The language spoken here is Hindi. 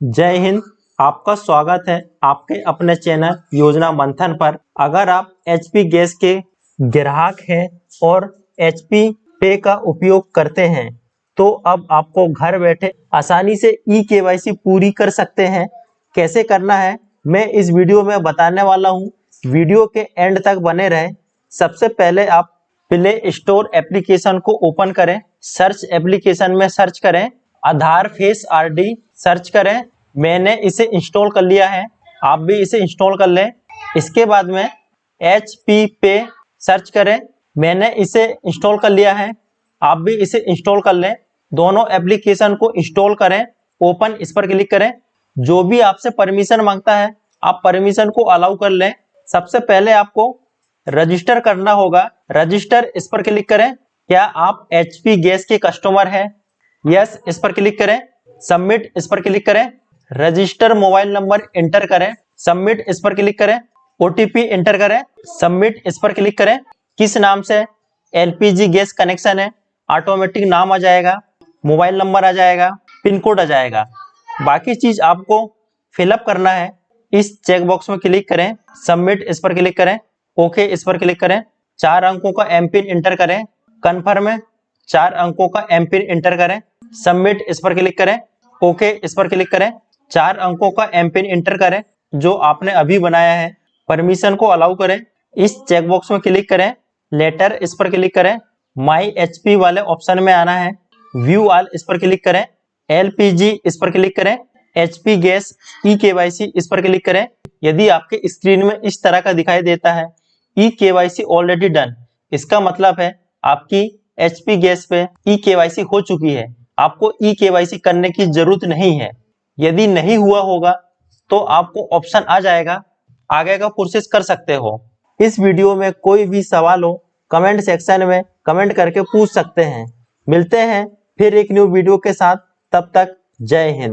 जय हिंद। आपका स्वागत है आपके अपने चैनल योजना मंथन पर। अगर आप एचपी गैस के ग्राहक हैं और एचपी पे का उपयोग करते हैं तो अब आपको घर बैठे आसानी से ई-केवाईसी पूरी कर सकते हैं। कैसे करना है मैं इस वीडियो में बताने वाला हूं। वीडियो के एंड तक बने रहें। सबसे पहले आप प्ले स्टोर एप्लीकेशन को ओपन करें। सर्च एप्लीकेशन में सर्च करें आधार फेस आरडी सर्च करें। मैंने इसे इंस्टॉल कर लिया है, आप भी इसे इंस्टॉल कर लें। इसके बाद में एचपी पे सर्च करें। मैंने इसे इंस्टॉल कर लिया है, आप भी इसे इंस्टॉल कर लें। दोनों एप्लीकेशन को इंस्टॉल करें, ओपन इस पर क्लिक करें। जो भी आपसे परमिशन मांगता है आप परमिशन को अलाउ कर लें। सबसे पहले आपको रजिस्टर करना होगा। रजिस्टर इस पर क्लिक करें। क्या आप एचपी गैस के कस्टमर हैं? यस इस पर क्लिक करें। सबमिट इस पर क्लिक करें। रजिस्टर मोबाइल नंबर एंटर करें। सबमिट इस पर क्लिक करें। ओटीपी एंटर करें। सबमिट इस पर क्लिक करें। किस नाम से एलपीजी गैस कनेक्शन है, ऑटोमेटिक नाम आ जाएगा, मोबाइल नंबर आ जाएगा, पिन कोड आ जाएगा। बाकी चीज आपको फिलअप करना है। इस चेक बॉक्स में क्लिक करें। सबमिट इस पर क्लिक करें। ओके इस पर क्लिक करें। 4 अंकों का एमपिन एंटर करें। कन्फर्म है 4 अंकों का एमपिन एंटर करें। सबमिट इस पर क्लिक करें। ओके इस पर क्लिक करें। 4 अंकों का एमपिन एंटर करें जो आपने अभी बनाया है। परमिशन को अलाउ करें। इस चेक बॉक्स में क्लिक करें। लेटर इस पर क्लिक करें। माई एचपी वाले ऑप्शन में आना है। व्यू ऑल इस पर क्लिक करें। एलपीजी इस पर क्लिक करें। एचपी गैस ई-केवाईसी इस पर क्लिक करें। यदि आपके स्क्रीन में इस तरह का दिखाई देता है ई-केवाईसी ऑलरेडी डन, इसका मतलब है आपकी एचपी गैस पे ई-केवाईसी हो चुकी है। आपको ई-केवाईसी करने की जरूरत नहीं है। यदि नहीं हुआ होगा तो आपको ऑप्शन आ जाएगा, आगे का प्रोसेस कर सकते हो। इस वीडियो में कोई भी सवाल हो कमेंट सेक्शन में कमेंट करके पूछ सकते हैं। मिलते हैं फिर एक न्यू वीडियो के साथ, तब तक जय हिंद।